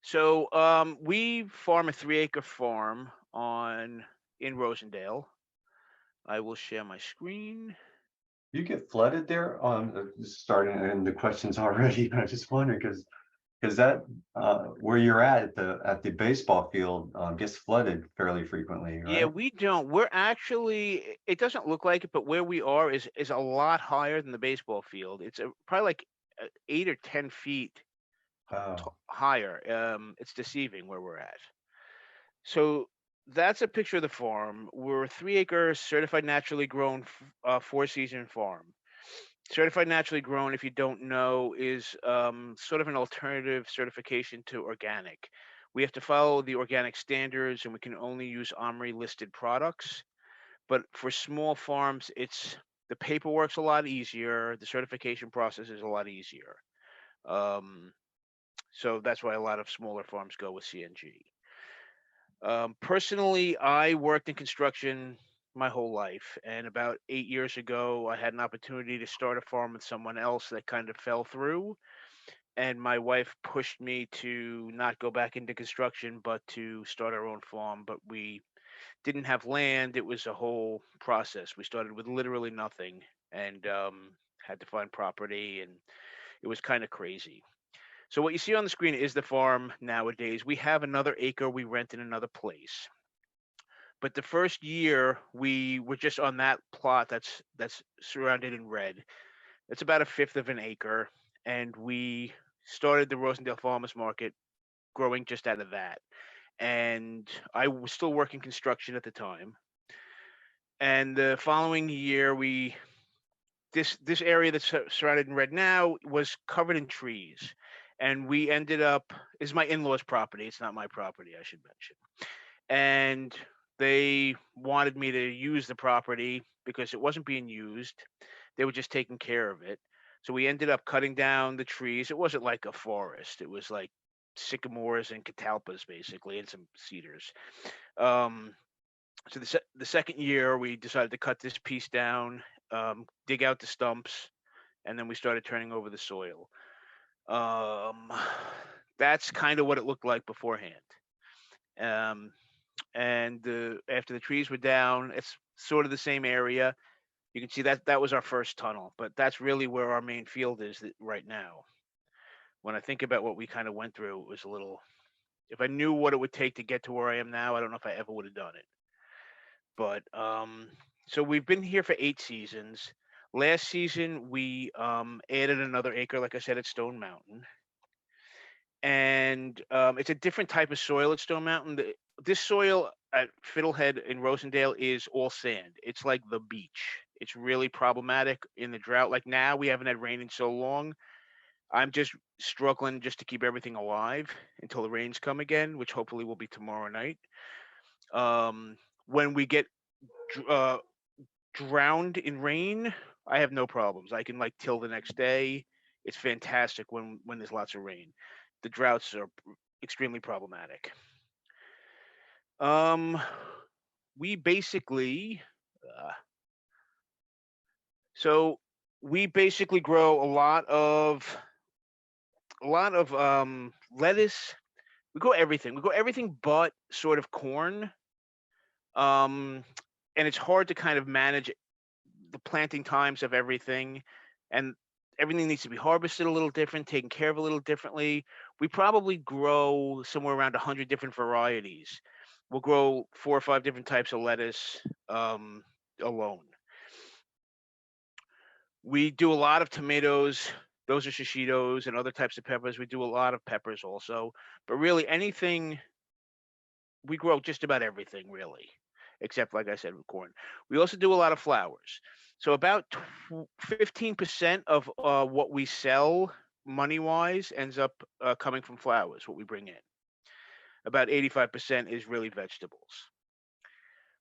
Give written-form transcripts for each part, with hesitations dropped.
So we farm a 3-acre farm on in Rosendale. I will share my screen. You get flooded there on starting and the questions already. I just wonder because that where you're at the baseball field gets flooded fairly frequently, Yeah, right? we don't. We're actually. It doesn't look like it, but where we are is a lot higher than the baseball field. It's probably like 8 or 10 feet Oh, higher. It's deceiving where we're at. So that's a picture of the farm. We're a 3-acre certified naturally grown 4-season farm. Certified naturally grown, if you don't know, is sort of an alternative certification to organic. We have to follow the organic standards, and we can only use OMRI listed products. But for small farms, it's the paperwork's a lot easier. The certification process is a lot easier. Um, so that's why a lot of smaller farms go with CNG. Personally, I worked in construction my whole life, and about 8 years ago, I had an opportunity to start a farm with someone else that kind of fell through. And my wife pushed me to not go back into construction, but to start our own farm. But we didn't have land. It was a whole process. We started with literally nothing and had to find property, and it was kind of crazy. So what you see on the screen is the farm nowadays. We have another acre we rent in another place. But the first year we were just on that plot that's surrounded in red. It's about a fifth of an acre, and we started the Rosendale Farmers Market growing just out of that. And I was still working construction at the time. And the following year, we this area that's surrounded in red now was covered in trees, and we ended up is my in-laws' property. It's not my property, I should mention. And they wanted me to use the property because it wasn't being used. They were just taking care of it. So we ended up cutting down the trees. It wasn't like a forest. It was like sycamores and catalpas basically, and some cedars. Um, so the second year we decided to cut this piece down, dig out the stumps, and then we started turning over the soil. Um, that's kind of what it looked like beforehand. Um, and after the trees were down, it's sort of the same area. You can see that that was our first tunnel, but that's really where our main field is right now. When I think about what we kind of went through, it was a little. If I knew what it would take to get to where I am now, I don't know if I ever would have done it. But so we've been here for 8 seasons. Last season we added another acre, like I said, at Stone Mountain, and it's a different type of soil at Stone Mountain. This soil at Fiddlehead in Rosendale is all sand. It's like the beach. It's really problematic in the drought. Like now, we haven't had rain in so long. I'm just struggling just to keep everything alive until the rains come again, which hopefully will be tomorrow night. Um, when we get dr- uh, drowned in rain, I have no problems. I can like till the next day. It's fantastic when there's lots of rain. The droughts are extremely problematic. Um, we basically, uh, so we basically grow a lot of lettuce. We grow everything. We grow everything but sort of corn. Um, and it's hard to kind of manage the planting times of everything, and everything needs to be harvested a little different, taken care of a little differently. We probably grow somewhere around 100 different varieties. We'll grow 4 or 5 different types of lettuce um, alone. We do a lot of tomatoes. Those are shishitos and other types of peppers. We do a lot of peppers also, but really anything we grow just about everything really, except like I said with corn. We also do a lot of flowers. So about 15% of what we sell money wise ends up coming from flowers. What we bring in, about 85% is really vegetables.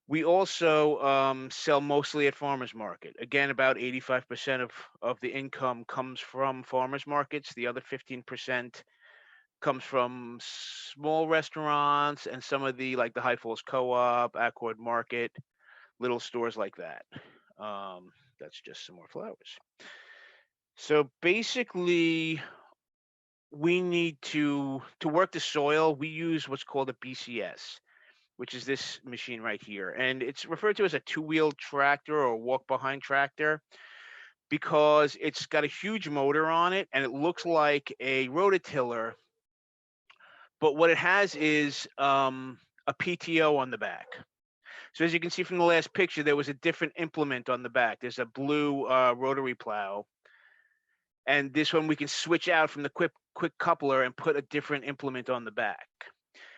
We also sell mostly at farmers market. Again, about 85% of the income comes from farmers markets. The other 15% comes from small restaurants and some of the like the High Falls Co-op, Accord Market, little stores like that. That's just some more flowers. So basically, we need to work the soil, we use what's called a BCS, which is this machine right here, and it's referred to as a two-wheel tractor or walk-behind tractor because it's got a huge motor on it and it looks like a rototiller, but what it has is a PTO on the back. So as you can see from the last picture, there was a different implement on the back. There's a blue rotary plow, and this one we can switch out from the quick coupler and put a different implement on the back.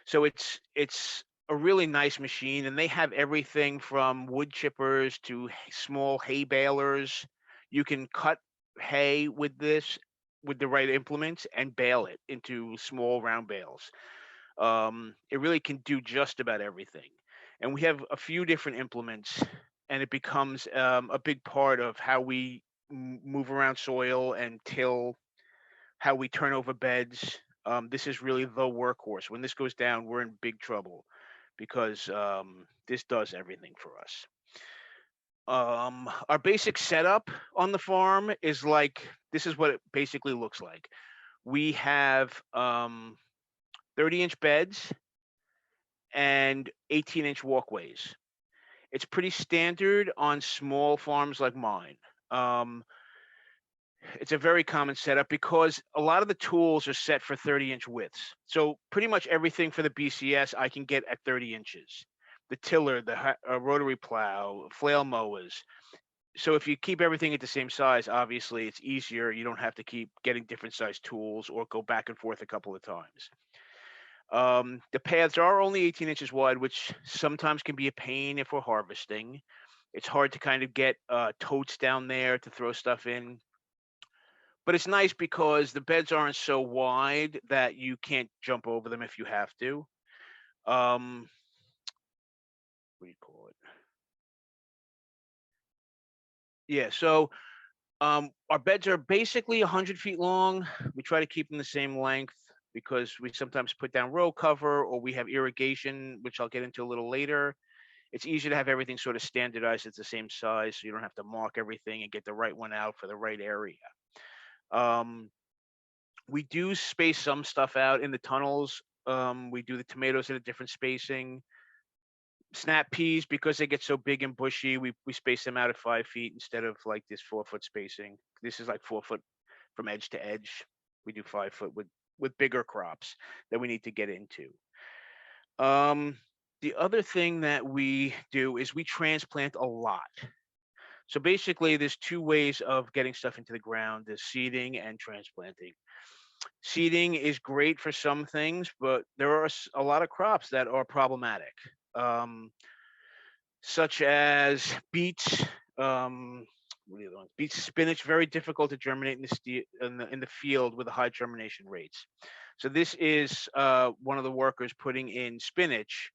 So it's a really nice machine, and they have everything from wood chippers to small hay balers. You can cut hay with this with the right implements and bale it into small round bales. It really can do just about everything, and we have a few different implements, and it becomes a big part of how we move around soil and till, how we turn over beds. This is really the workhorse. When this goes down, we're in big trouble because this does everything for us. Our basic setup on the farm is like this is what it basically looks like. We have 30-inch beds and 18-inch walkways. It's pretty standard on small farms like mine. Um, it's a very common setup because a lot of the tools are set for 30-inch widths. So pretty much everything for the BCS I can get at 30 inches. The tiller, the rotary plow, flail mowers. So if you keep everything at the same size, obviously it's easier. You don't have to keep getting different size tools or go back and forth a couple of times. The paths are only 18 inches wide, which sometimes can be a pain if we're harvesting. It's hard to kind of get totes down there to throw stuff in, but it's nice because the beds aren't so wide that you can't jump over them if you have to. Um, what do you call it? Yeah, so our beds are basically 100 feet long. We try to keep them the same length because we sometimes put down row cover or we have irrigation, which I'll get into a little later. It's easier to have everything sort of standardized at the same size so you don't have to mark everything and get the right one out for the right area. Um, we do space some stuff out in the tunnels. We do the tomatoes at a different spacing. Snap peas, because they get so big and bushy, we space them out at 5 feet instead of like this 4 foot spacing. This is like 4 foot from edge to edge. We do 5 foot with bigger crops that we need to get into. Um, the other thing that we do is we transplant a lot. So basically, there's two ways of getting stuff into the ground: there's seeding and transplanting. Seeding is great for some things, but there are a lot of crops that are problematic, um, such as beets. What are the other ones? Beets, spinach, very difficult to germinate in the field with the high germination rates. So this is one of the workers putting in spinach,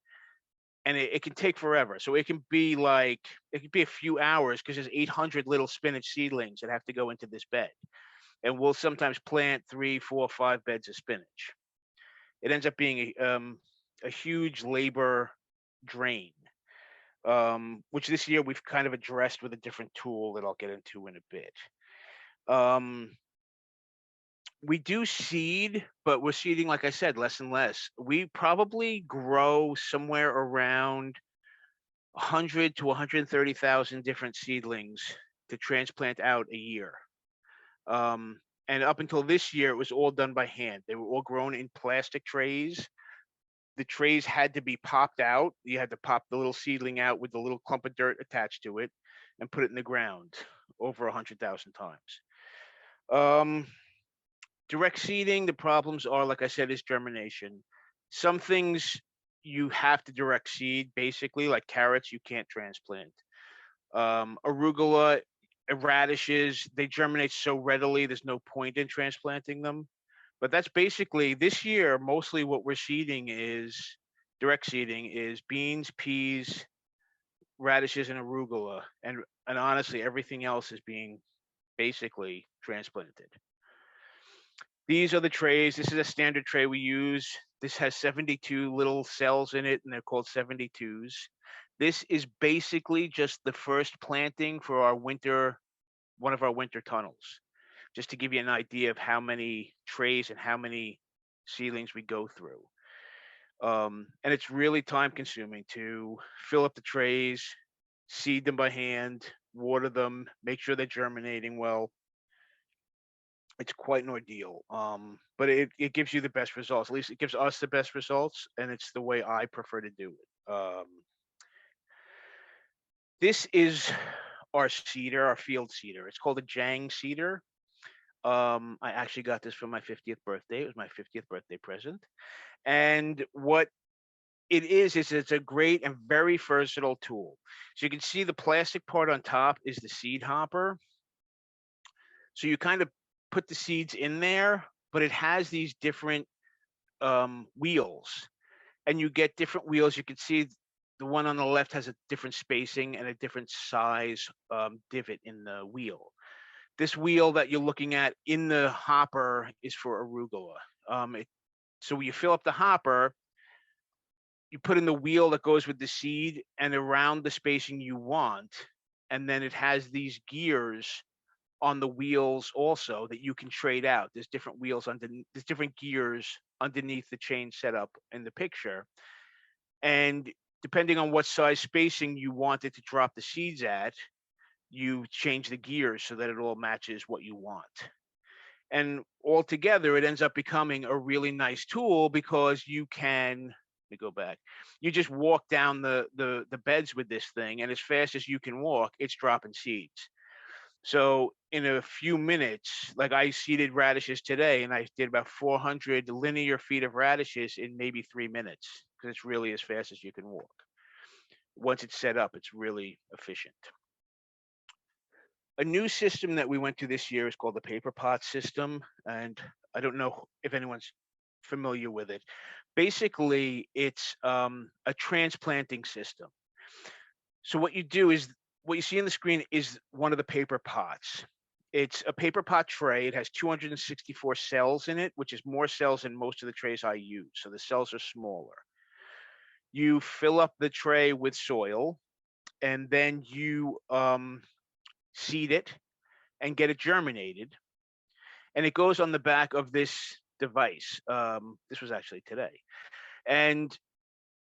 and it can take forever. So it could be a few hours because there's 800 little spinach seedlings that have to go into this bed, and we'll sometimes plant three, four, 5 beds of spinach. It ends up being a huge labor drain, which this year we've kind of addressed with a different tool that I'll get into in a bit. Um, we do seed, but we're seeding, like I said, less and less. We probably grow somewhere around 100 to 130,000 different seedlings to transplant out a year. Um, and up until this year, it was all done by hand. They were all grown in plastic trays. The trays had to be popped out. You had to pop the little seedling out with the little clump of dirt attached to it and put it in the ground over 100,000 times. Um, Direct seeding, the problems are, like I said, is germination. Some things you have to direct seed, basically, like carrots, you can't transplant. Arugula, radishes, they germinate so readily, there's no point in transplanting them. But that's basically this year, mostly what we're seeding is direct seeding is beans, peas, radishes, and arugula. And honestly, everything else is being basically transplanted. These are the trays. This is a standard tray we use. This has 72 little cells in it, and they're called 72s. This is basically just the first planting for our winter, one of our winter tunnels. just to give you an idea of how many trays and how many seedlings we go through. And it's really time consuming to fill up the trays, seed them by hand, water them, make sure they're germinating well. It's quite an ordeal. But it gives you the best results. At least it gives us the best results, and it's the way I prefer to do it. This is our cedar, our field cedar. It's called a Jang cedar. I actually got this for my 50th birthday. It was my 50th birthday present. And what it is it's a great and very versatile tool. So you can see the plastic part on top is the seed hopper. So you kind of put the seeds in there, but it has these different wheels, and you get different wheels. You can see the one on the left has a different spacing and a different size divot in the wheel. This wheel that you're looking at in the hopper is for arugula. So when you fill up the hopper, you put in the wheel that goes with the seed and around the spacing you want, and then it has these gears on the wheels also that you can trade out. There's different wheels underneath, there's different gears underneath the chain setup in the picture. And depending on what size spacing you wanted to drop the seeds at, you change the gears so that it all matches what you want. And altogether, it ends up becoming a really nice tool because you can, let me go back. You just walk down the beds with this thing, and as fast as you can walk, it's dropping seeds. So in a few minutes, like I seeded radishes today, and I did about 400 linear feet of radishes in maybe 3 minutes because it's really as fast as you can walk. Once it's set up, it's really efficient. A new system that we went to this year is called the paper pot system, and I don't know if anyone's familiar with it. Basically, it's a transplanting system. So what you do is what you see on the screen is one of the paper pots. It's a paper pot tray. It has 264 cells in it, which is more cells than most of the trays I use. So the cells are smaller. You fill up the tray with soil, and then you seed it and get it germinated. And it goes on the back of this device. This was actually today. And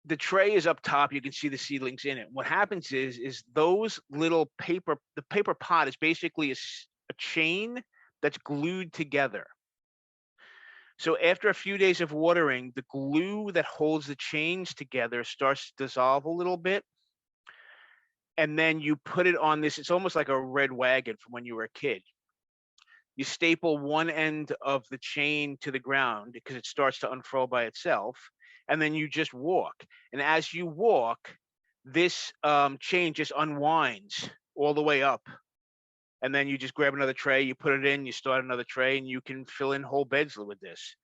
the tray is up top. You can see the seedlings in it. What happens is those little paper, the paper pot is basically a chain that's glued together. So after a few days of watering, the glue that holds the chains together starts to dissolve a little bit. And then you put it on this, it's almost like a red wagon from when you were a kid. You staple one end of the chain to the ground because it starts to unfurl by itself, and then you just walk. And as you walk, this chain just unwinds all the way up, and then you just grab another tray, you put it in, you start another tray, and you can fill in whole beds with this.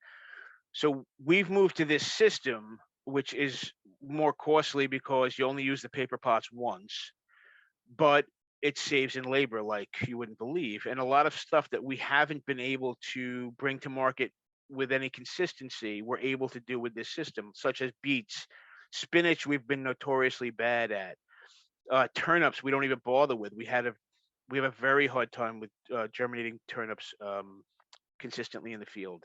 So we've moved to this system, which is more costly because you only use the paper pots once, but it saves in labor like you wouldn't believe. And a lot of stuff that we haven't been able to bring to market with any consistency, we're able to do with this system, such as beets, spinach. We've been notoriously bad at. Turnips, we don't even bother with. We have a very hard time with germinating turnips consistently in the field.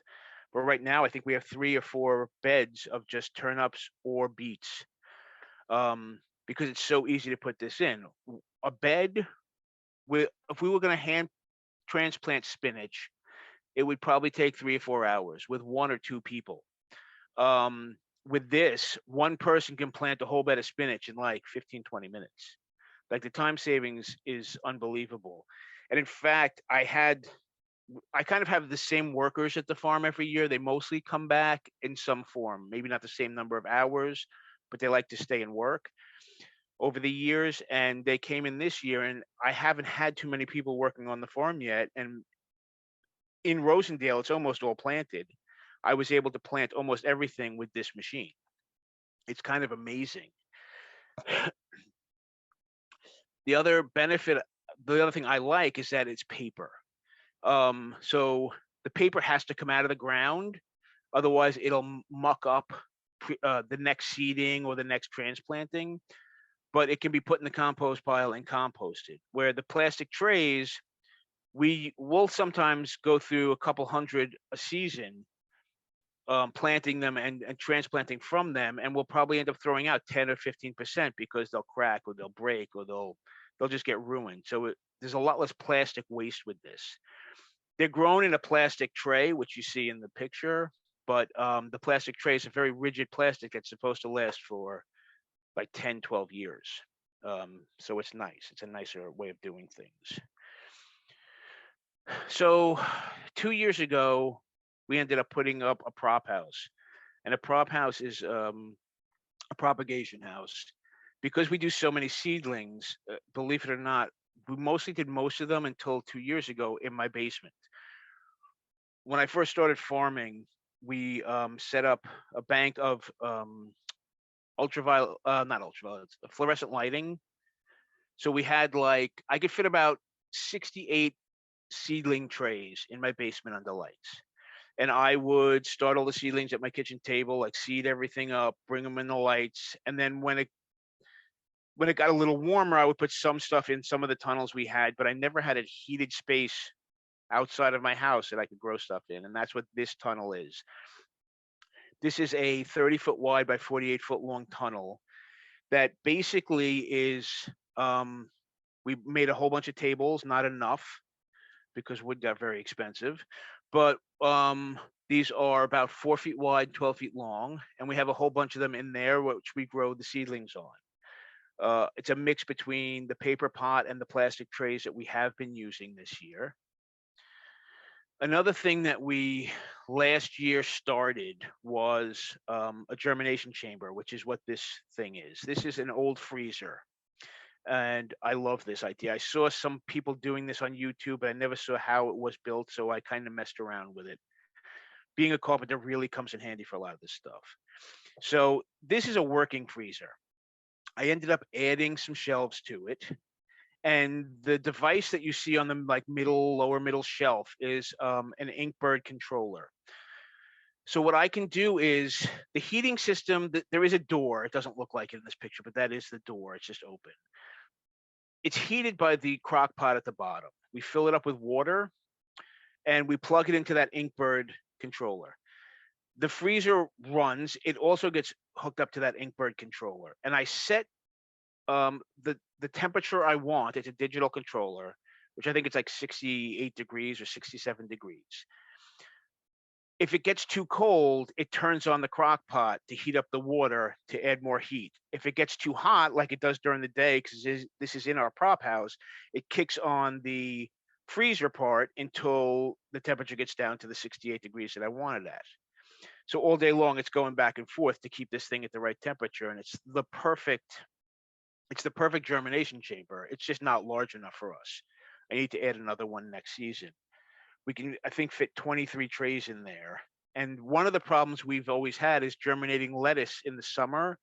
But right now, I think we have 3 or 4 beds of just turnips or beets, because it's so easy to put this in. A bed with, if we were going to hand transplant spinach, it would probably take 3 or 4 hours with 1 or 2 people. With this, one person can plant a whole bed of spinach in like 15, 20 minutes. Like the time savings is unbelievable. And in fact, I kind of have the same workers at the farm every year. They mostly come back in some form, maybe not the same number of hours, but they like to stay and work over the years. And they came in this year, and I haven't had too many people working on the farm yet. And in Rosendale, it's almost all planted. I was able to plant almost everything with this machine. It's kind of amazing. The other benefit, the other thing I like is that it's paper. So the paper has to come out of the ground, otherwise it'll muck up the next seeding or the next transplanting. But it can be put in the compost pile and composted. Where the plastic trays, We will sometimes go through a couple hundred a season, planting them and transplanting from them, and we'll probably end up throwing out 10 or 15% because they'll crack or they'll break or they'll just get ruined. So there's a lot less plastic waste with this. They're grown in a plastic tray, which you see in the picture, but the plastic tray is a very rigid plastic that's supposed to last for like 10, 12 years. So it's nice. It's a nicer way of doing things. So 2 years ago, we ended up putting up a prop house, and a prop house is a propagation house. Because we do so many seedlings, believe it or not, we mostly did most of them until 2 years ago in my basement. When I first started farming, we set up a bank of ultraviolet, not ultraviolet, fluorescent lighting. So we had like, I could fit about 68 seedling trays in my basement under lights. And I would start all the seedlings at my kitchen table, like seed everything up, bring them in the lights, and then when it got a little warmer, I would put some stuff in some of the tunnels we had, but I never had a heated space outside of my house that I could grow stuff in, and that's what this tunnel is. This is a 30-foot wide by 48-foot long tunnel that basically is. Um, we made a whole bunch of tables, not enough because wood got very expensive, but these are about 4 feet wide, 12 feet long, and we have a whole bunch of them in there, which we grow the seedlings on. It's a mix between the paper pot and the plastic trays that we have been using this year. Another thing that we last year started was a germination chamber, which is what this thing is. This is an old freezer, and I love this idea. I saw some people doing this on YouTube, but I never saw how it was built, so I kind of messed around with it. Being a carpenter really comes in handy for a lot of this stuff. So this is a working freezer. I ended up adding some shelves to it, and the device that you see on the like lower middle shelf is an Inkbird controller. So what I can do is the heating system. There is a door. It doesn't look like it in this picture, but that is the door. It's just open. It's heated by the crock pot at the bottom. We fill it up with water and we plug it into that Inkbird controller. The freezer runs. It also gets hooked up to that Inkbird controller, and I set the temperature I want. It's a digital controller, which I think it's like 68 degrees or 67 degrees. If it gets too cold, it turns on the crock pot to heat up the water to add more heat. If it gets too hot, like it does during the day, because this is in our prop house, it kicks on the freezer part until the temperature gets down to the 68 degrees that I want it at. So all day long, it's going back and forth to keep this thing at the right temperature, and it's the perfect germination chamber. It's just not large enough for us. I need to add another one next season. We can, I think, fit 23 trays in there. And one of the problems we've always had is germinating lettuce in the summer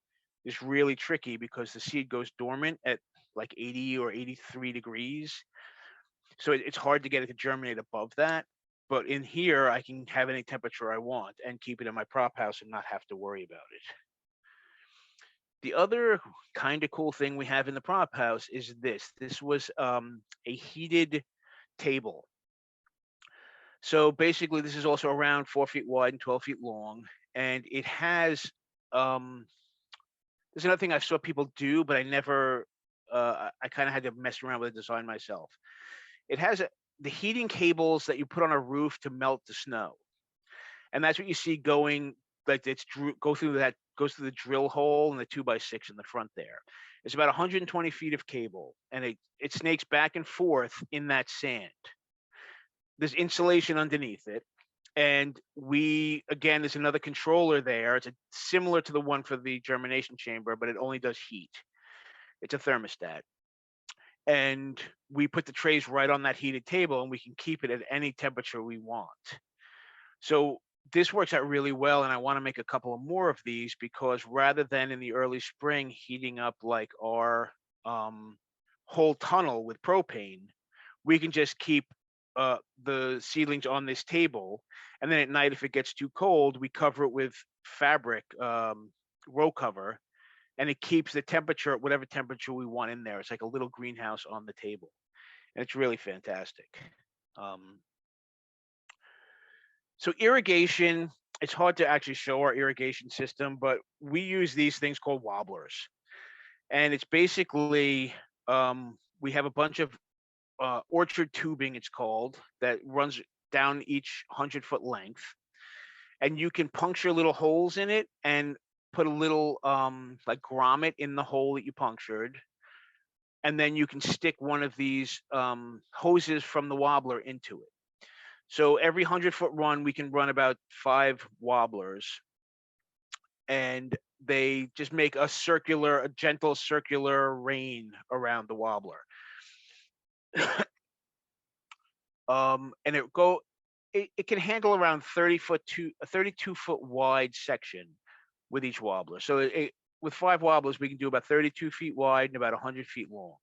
is really tricky because the seed goes dormant at like 80 or 83 degrees. So it's hard to get it to germinate above that. But in here, I can have any temperature I want and keep it in my prop house and not have to worry about it. The other kind of cool thing we have in the prop house is this. This was a heated table. So basically, this is also around 4 feet wide and 12 feet long, and it has. Um, there's another thing I saw people do, but I never. I kind of had to mess around with the design myself. It has the heating cables that you put on a roof to melt the snow, and that's what you see going. Like goes through the drill hole in the 2x6 in the front there. It's about 120 feet of cable, and it snakes back and forth in that sand. There's insulation underneath it, and we again there's another controller there. It's similar to the one for the germination chamber, but it only does heat. It's a thermostat, and we put the trays right on that heated table, and we can keep it at any temperature we want. So this works out really well, and I want to make a couple of more of these because rather than in the early spring heating up like our um, whole tunnel with propane, we can just keep the seedlings on this table, and then at night, if it gets too cold, we cover it with fabric row cover, and it keeps the temperature at whatever temperature we want in there. It's like a little greenhouse on the table, and it's really fantastic. Um, so irrigation, it's hard to actually show our irrigation system, but we use these things called wobblers, and it's basically we have a bunch of orchard tubing, it's called, that runs down each 100-foot length, and you can puncture little holes in it and put a little like grommet in the hole that you punctured, and then you can stick one of these hoses from the wobbler into it. So every 100-foot run, we can run about 5 wobblers, and they just make a gentle circular rain around the wobbler. And it can handle around 30 foot to a 32-foot wide section with each wobbler. So with 5 wobblers, we can do about 32 feet wide and about 100 feet long.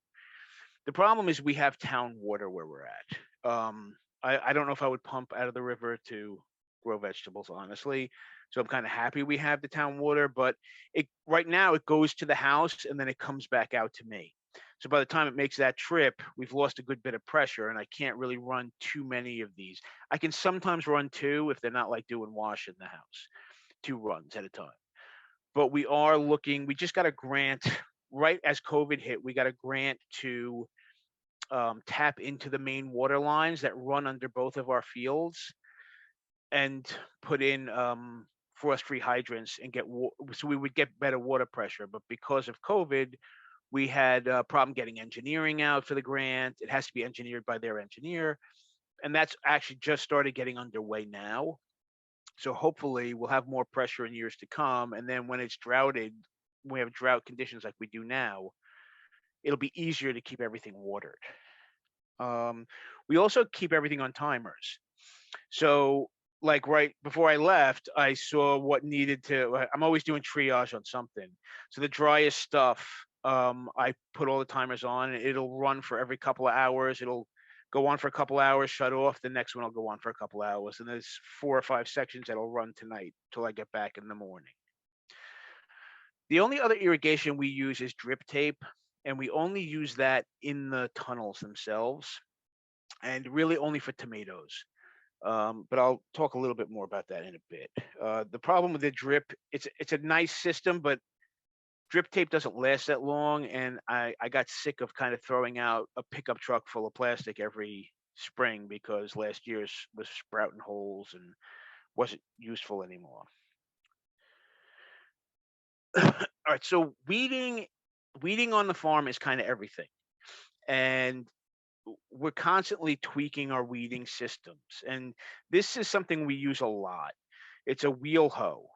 The problem is we have town water where we're at. I don't know if I would pump out of the river to grow vegetables, honestly. So I'm kind of happy we have the town water, but it right now it goes to the house and then it comes back out to me. So by the time it makes that trip, we've lost a good bit of pressure, and I can't really run too many of these. I can sometimes run two if they're not like doing wash in the house, 2 runs at a time. But we just got a grant right as COVID hit. We got a grant to tap into the main water lines that run under both of our fields and put in frost-free hydrants and so we would get better water pressure. But because of COVID, we had a problem getting engineering out for the grant. It has to be engineered by their engineer, and that's actually just started getting underway now. So hopefully we'll have more pressure in years to come, and then when it's droughted, when we have drought conditions like we do now, it'll be easier to keep everything watered. Um, we also keep everything on timers. So, like right before I left, I saw what needed to. I'm always doing triage on something. So the driest stuff, I put all the timers on, and it'll run for every couple of hours. It'll go on for a couple hours, shut off. The next one will go on for a couple hours, and there's 4 or 5 sections that'll run tonight till I get back in the morning. The only other irrigation we use is drip tape, and we only use that in the tunnels themselves, and really only for tomatoes. But I'll talk a little bit more about that in a bit. The problem with the drip, it's a nice system, but drip tape doesn't last that long, and I got sick of kind of throwing out a pickup truck full of plastic every spring because last year's was sprouting holes and wasn't useful anymore. All right, so weeding on the farm is kind of everything, and we're constantly tweaking our weeding systems. And this is something we use a lot. It's a wheel hoe,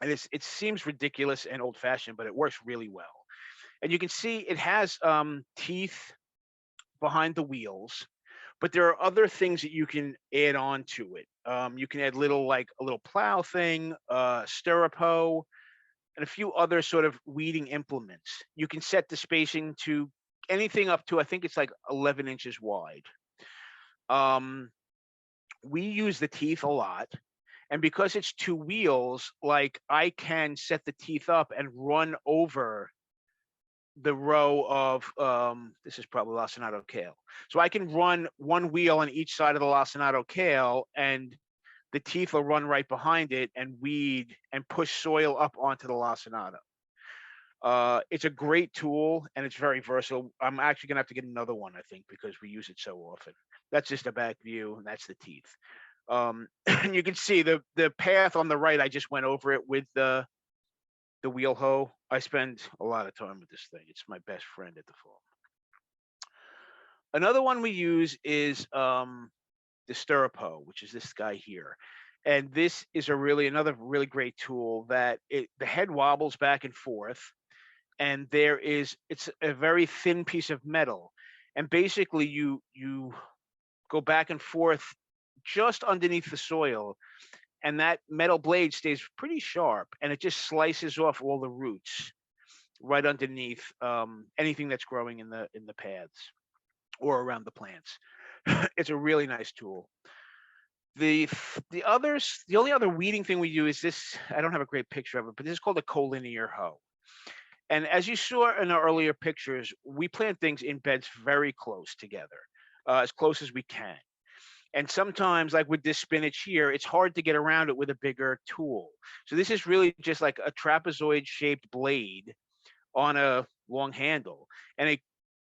and it seems ridiculous and old fashioned, but it works really well. And you can see it has teeth behind the wheels, but there are other things that you can add on to it. You can add like a little plow thing, stirrup hoe, and a few other sort of weeding implements. You can set the spacing to anything up to, I think it's like 11 inches wide. Um, we use the teeth a lot. And because it's 2 wheels, like I can set the teeth up and run over the row of this is probably lacinato kale. So I can run 1 wheel on each side of the lacinato kale, and the teeth will run right behind it and weed and push soil up onto the lacinato. It's a great tool and it's very versatile. I'm actually gonna have to get another one, I think, because we use it so often. That's just a back view, and that's the teeth. And you can see the path on the right. I just went over it with the wheel hoe. I spend a lot of time with this thing. It's my best friend at the farm. Another one we use is the stirrup hoe, which is this guy here. And this is another really great tool that the head wobbles back and forth, and it's a very thin piece of metal, and basically you go back and forth just underneath the soil, and that metal blade stays pretty sharp, and it just slices off all the roots right underneath anything that's growing in the paths or around the plants. It's a really nice tool. The only other weeding thing we do is this. I don't have a great picture of it, but this is called a collinear hoe. And as you saw in our earlier pictures, we plant things in beds very close together. as close as we can. And sometimes, like with this spinach here, it's hard to get around it with a bigger tool. So this is really just like a trapezoid shaped blade on a long handle, and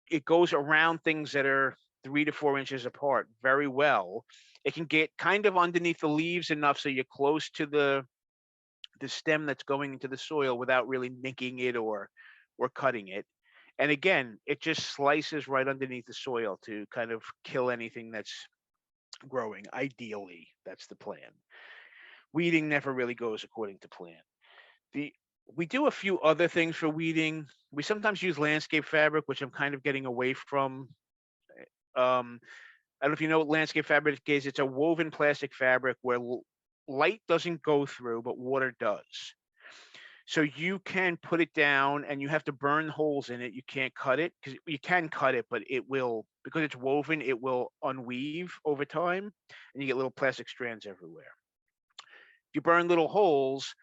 it goes around things that are 3 to 4 inches apart very well. It can get kind of underneath the leaves enough so you're close to the stem that's going into the soil without really nicking it or cutting it. And again, it just slices right underneath the soil to kind of kill anything that's growing. Ideally, that's the plan. Weeding never really goes according to plan. The We do a few other things for weeding. We sometimes use landscape fabric, which I'm kind of getting away from. Um, I don't know if you know what landscape fabric is. It's a woven plastic fabric where light doesn't go through, but water does. So you can put it down and you have to burn holes in it. You can't cut it because you can cut it, but it will, because it's woven, it will unweave over time and you get little plastic strands everywhere. If you burn little holes,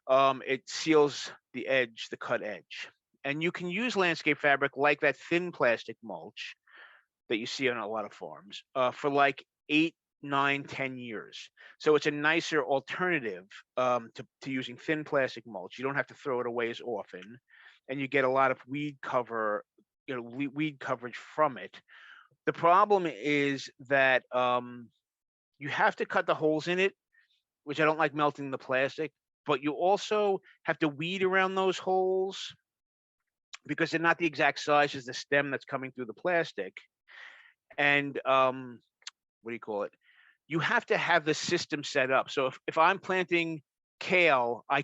it seals the edge, the cut edge. And you can use landscape fabric like that thin plastic mulch that you see on a lot of farms for like 8, 9, 10 years. So it's a nicer alternative to using thin plastic mulch. You don't have to throw it away as often, and you get a lot of weed cover, weed coverage from it. The problem is that you have to cut the holes in it, which I don't like melting the plastic. But you also have to weed around those holes because they're not the exact size as the stem that's coming through the plastic. And what do you call it? You have to have the system set up. So if I'm planting kale, I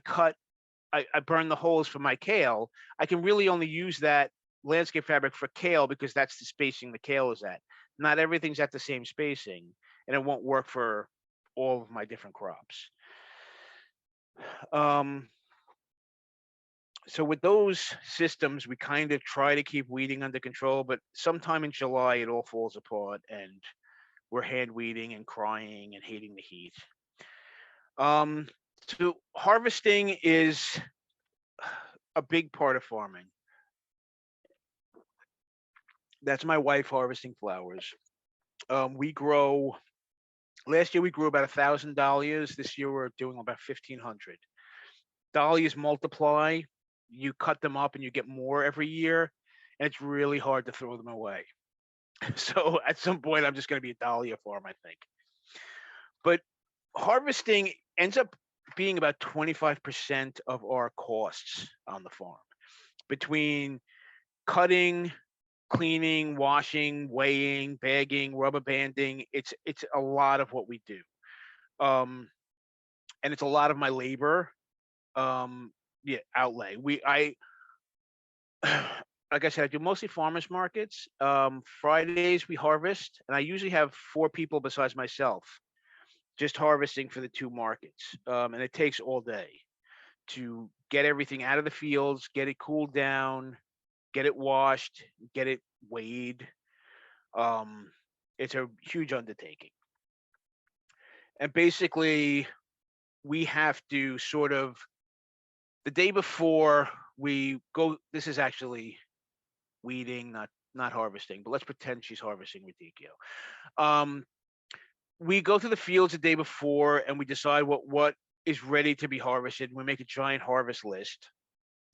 burn the holes for my kale. I can really only use that landscape fabric for kale because that's the spacing the kale is at. Not everything's at the same spacing, and it won't work for all of my different crops. Um, so with those systems, we kind of try to keep weeding under control, but sometime in July it all falls apart, and we're hand weeding and crying and hating the heat. So harvesting is a big part of farming. That's my wife harvesting flowers. We grow. Last year we grew about 1,000 dahlias. This year we're doing about 1,500. Dahlias multiply. You cut them up and you get more every year, and it's really hard to throw them away. So at some point, I'm just going to be a dahlia farm, I think. But harvesting ends up being about 25% of our costs on the farm between cutting, cleaning, washing, weighing, bagging, rubber banding. It's a lot of what we do. Um, and it's a lot of my labor yeah, outlay. Like I said, I do mostly farmers markets. Fridays we harvest, and I usually have 4 people besides myself just harvesting for the 2 markets. And it takes all day to get everything out of the fields, get it cooled down, get it washed, get it weighed. Um, it's a huge undertaking. And basically, we have to sort of the day before we go. This is actually weeding, not harvesting, but let's pretend she's harvesting with DQ. We go through the fields the day before and we decide what is ready to be harvested. We make a giant harvest list.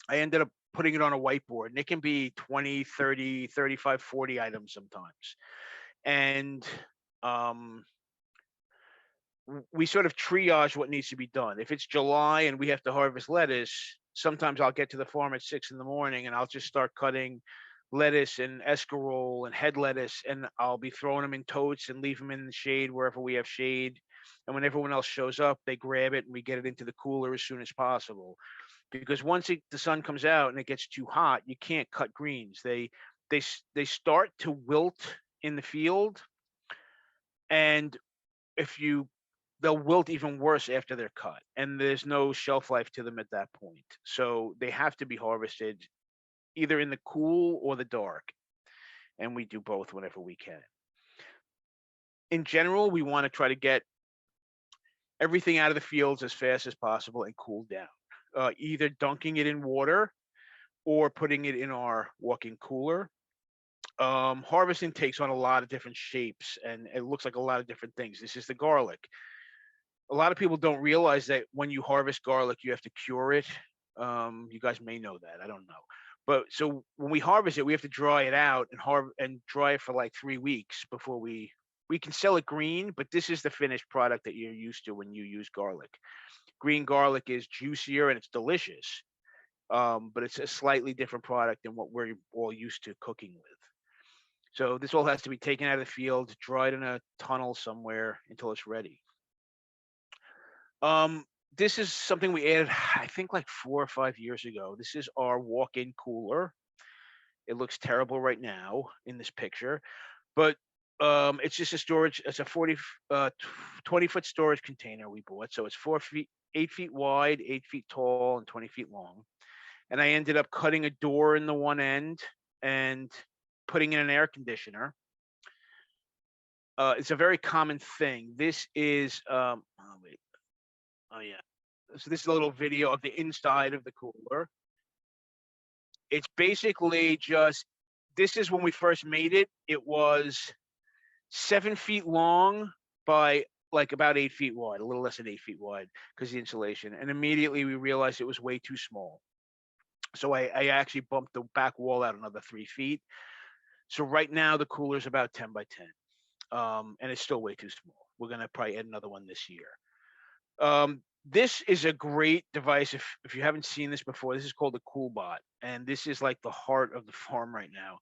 I ended up putting it on a whiteboard, and it can be 20, 30, 35, 40 items sometimes. And um, we sort of triage what needs to be done. If it's July and we have to harvest lettuce, sometimes I'll get to the farm at 6 in the morning and I'll just start cutting lettuce and escarole and head lettuce, and I'll be throwing them in totes and leave them in the shade wherever we have shade. And when everyone else shows up, they grab it and we get it into the cooler as soon as possible. Because once the sun comes out and it gets too hot, you can't cut greens. They start to wilt in the field, and if you they'll wilt even worse after they're cut, and there's no shelf life to them at that point. So they have to be harvested either in the cool or the dark, and we do both whenever we can. In general, we want to try to get everything out of the fields as fast as possible and cool down, either dunking it in water or putting it in our walk-in cooler. Harvesting takes on a lot of different shapes and it looks like a lot of different things. This is the garlic. A lot of people don't realize that when you harvest garlic, you have to cure it. You guys may know that. I don't know. But so when we harvest it, we have to dry it out and dry it for like 3 weeks before we can sell it green. But this is the finished product that you're used to when you use garlic. Green garlic is juicier and it's delicious, but it's a slightly different product than what we're all used to cooking with. So this all has to be taken out of the field, dried in a tunnel somewhere until it's ready. Um, this is something we added, I think, like 4 or 5 years ago. This is our walk-in cooler. It looks terrible right now in this picture, but it's just a storage. It's a 20-foot storage container we bought. So it's 4 feet, 8 feet wide, 8 feet tall, and 20 feet long. And I ended up cutting a door in the one end and putting in an air conditioner. It's a very common thing. This is oh wait, oh yeah. So this is a little video of the inside of the cooler. It's basically just this is when we first made it. It was 7 feet long by like about 8 feet wide, a little less than 8 feet wide because the insulation. And immediately we realized it was way too small. So I actually bumped the back wall out another 3 feet. So right now the cooler is about 10 by 10. And it's still way too small. We're gonna probably add another one this year. This is a great device. If you haven't seen this before, this is called a CoolBot, and this is like the heart of the farm right now.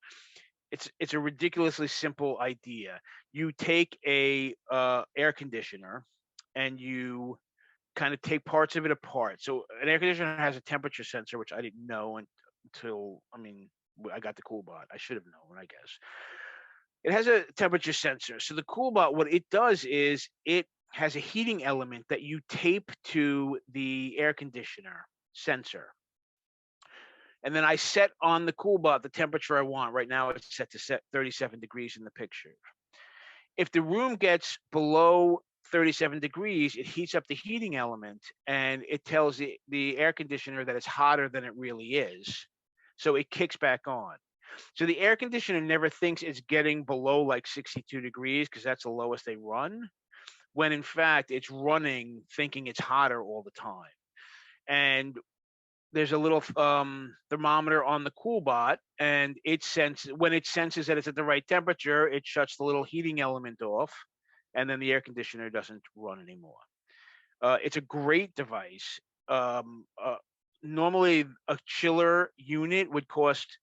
It's a ridiculously simple idea. You take a air conditioner, and you kind of take parts of it apart. So an air conditioner has a temperature sensor, which I didn't know until I got the CoolBot. I should have known, I guess. It has a temperature sensor. So the CoolBot, what it does is it has a heating element that you tape to the air conditioner sensor. And then I set on the CoolBot the temperature I want. Right now it's set to 37 degrees in the picture. If the room gets below 37 degrees, it heats up the heating element and it tells the air conditioner that it's hotter than it really is. So it kicks back on. So the air conditioner never thinks it's getting below like 62 degrees because that's the lowest they run, when in fact it's running thinking it's hotter all the time. And there's a little thermometer on the CoolBot, and when it senses that it's at the right temperature, it shuts the little heating element off, and then the air conditioner doesn't run anymore. It's a great device. Um, uh, Normally, a chiller unit would cost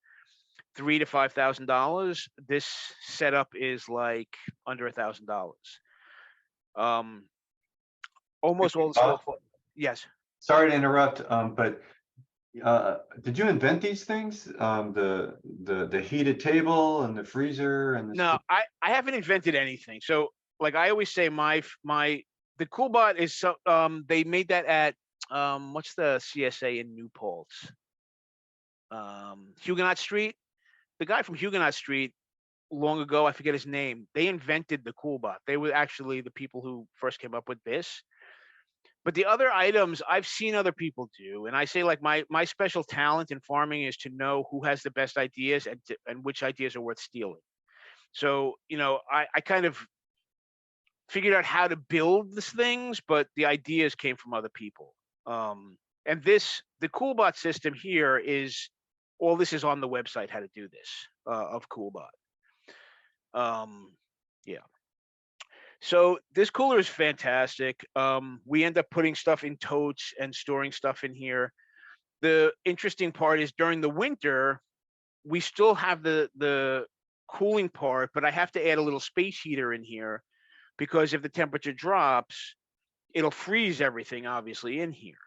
$3,000 to $5,000. This setup is like under $1,000. Um, Almost all the small. Yes. Sorry to interrupt, but did you invent these things? The heated table and the freezer and the No, I haven't invented anything. So, like I always say, the CoolBot is they made that at what's the CSA in New Paltz? Huguenot Street. The guy from Huguenot Street long ago, I forget his name. They invented the CoolBot. They were actually the people who first came up with this. But the other items I've seen other people do, and I say like my special talent in farming is to know who has the best ideas and which ideas are worth stealing. So I kind of figured out how to build these things, but the ideas came from other people. And the CoolBot system here is all this is on the website how to do this of CoolBot. Yeah. So this cooler is fantastic. We end up putting stuff in totes and storing stuff in here. The interesting part is during the winter, we still have the cooling part, but I have to add a little space heater in here because if the temperature drops, it'll freeze everything obviously in here.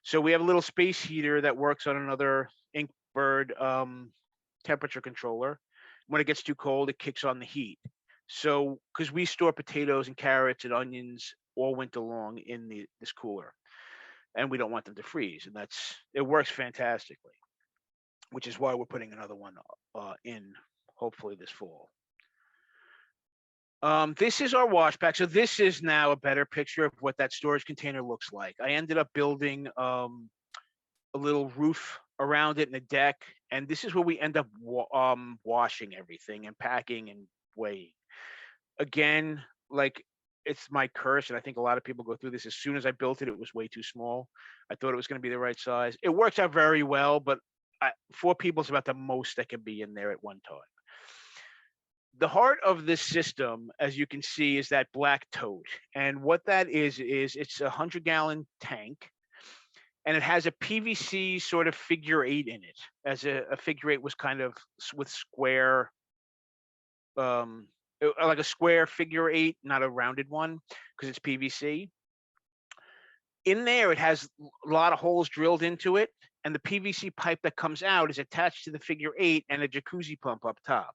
So we have a little space heater that works on another Inkbird temperature controller. When it gets too cold, it kicks on the heat. So, because we store potatoes and carrots and onions all winter long in this cooler, and we don't want them to freeze, and it works fantastically, which is why we're putting another one in hopefully this fall. This is our wash pack. So this is now a better picture of what that storage container looks like. I ended up building a little roof around it in the deck, and this is where we end up washing everything and packing and weighing. Again, like, it's my curse, and I think a lot of people go through this. As soon as I built it, it was way too small. I thought it was gonna be the right size. It works out very well, but 4 people is about the most that can be in there at one time. The heart of this system, as you can see, is that black tote, and what that is it's a 100-gallon tank, and it has a PVC sort of figure eight in it, as a figure eight was kind of with square, um, like a square figure eight, not a rounded one, because it's PVC. In there, it has a lot of holes drilled into it, and the PVC pipe that comes out is attached to the figure eight and a jacuzzi pump up top.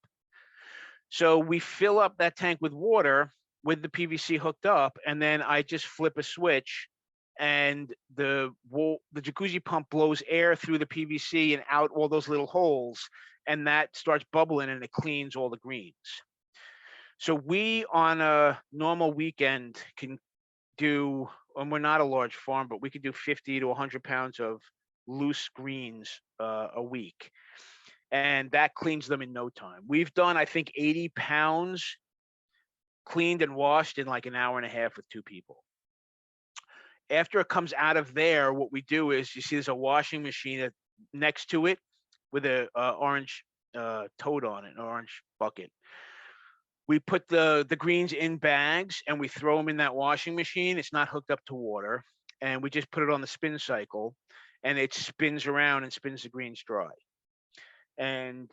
So we fill up that tank with water with the PVC hooked up, and then I just flip a switch, and the jacuzzi pump blows air through the PVC and out all those little holes, and that starts bubbling and it cleans all the greens. So we, on a normal weekend, can do, and we're not a large farm, but we could do 50 to 100 pounds of loose greens a week, and that cleans them in no time. We've done, I think, 80 pounds cleaned and washed in like an hour and a half with two people. After it comes out of there, what we do is, you see there's a washing machine next to it with a orange tote on it, an orange bucket. We put the greens in bags and we throw them in that washing machine. It's not hooked up to water, and we just put it on the spin cycle, and it spins around and spins the greens dry. And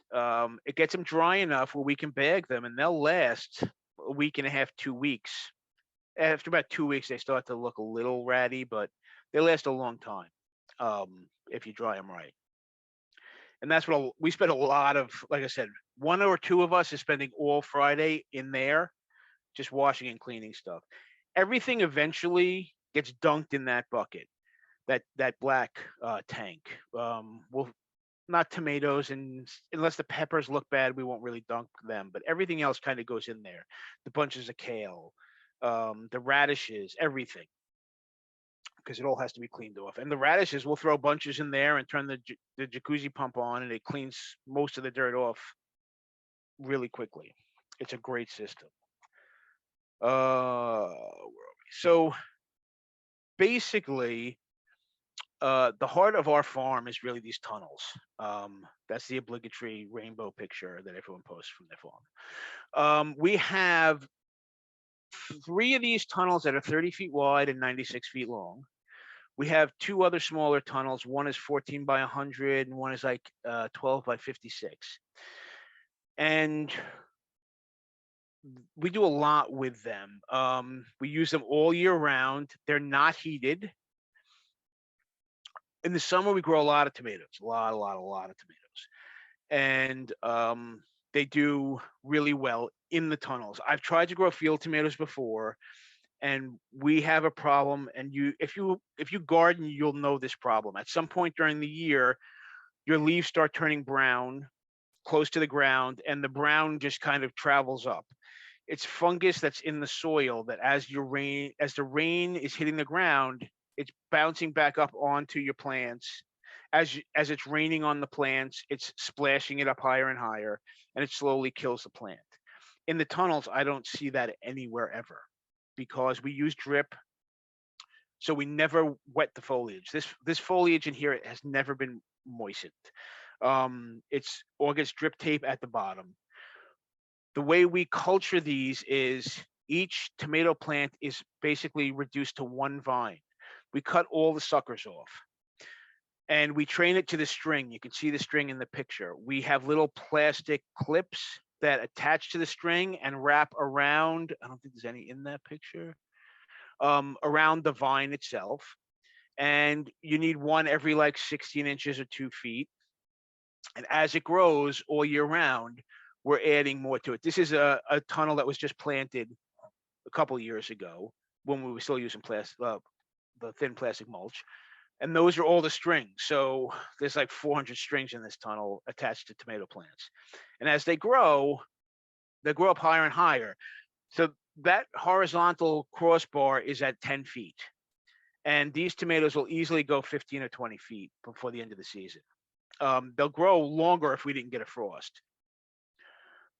it gets them dry enough where we can bag them, and they'll last a week and a half, 2 weeks. After about 2 weeks, they start to look a little ratty, but they last a long time if you dry them right. And that's what we spend a lot of. Like I said, one or two of us is spending all Friday in there, just washing and cleaning stuff. Everything eventually gets dunked in that bucket, that black tank. We'll not tomatoes, and unless the peppers look bad, we won't really dunk them. But everything else kind of goes in there. The bunches of kale, the radishes, everything, because it all has to be cleaned off. And the radishes, we'll throw bunches in there and turn the jacuzzi pump on, and it cleans most of the dirt off really quickly. It's a great system. So basically, the heart of our farm is really these tunnels. That's the obligatory rainbow picture that everyone posts from their farm. We have 3 of these tunnels that are 30 feet wide and 96 feet long. We have 2 other smaller tunnels. One is 14 by 100, and one is like 12 by 56. And we do a lot with them. We use them all year round. They're not heated. In the summer, we grow a lot of tomatoes, a lot of tomatoes, and they do really well in the tunnels. I've tried to grow field tomatoes before, and we have a problem. And if you garden, you'll know this problem. At some point during the year, your leaves start turning brown, close to the ground, and the brown just kind of travels up. It's fungus that's in the soil that, as the rain is hitting the ground, it's bouncing back up onto your plants. As it's raining on the plants, it's splashing it up higher and higher, and it slowly kills the plant. In the tunnels, I don't see that anywhere ever, because we use drip, so we never wet the foliage. This foliage in here has never been moistened. It's August drip tape at the bottom. The way we culture these is, each tomato plant is basically reduced to one vine. We cut all the suckers off, and we train it to the string. You can see the string in the picture. We have little plastic clips that attach to the string and wrap around. I don't think there's any in that picture. Around the vine itself. And you need one every like 16 inches or 2 feet. And as it grows all year round, we're adding more to it. This is a tunnel that was just planted a couple years ago, when we were still using the thin plastic mulch. And those are all the strings. So there's like 400 strings in this tunnel attached to tomato plants. And as they grow up higher and higher. So that horizontal crossbar is at 10 feet. And these tomatoes will easily go 15 or 20 feet before the end of the season. They'll grow longer if we didn't get a frost.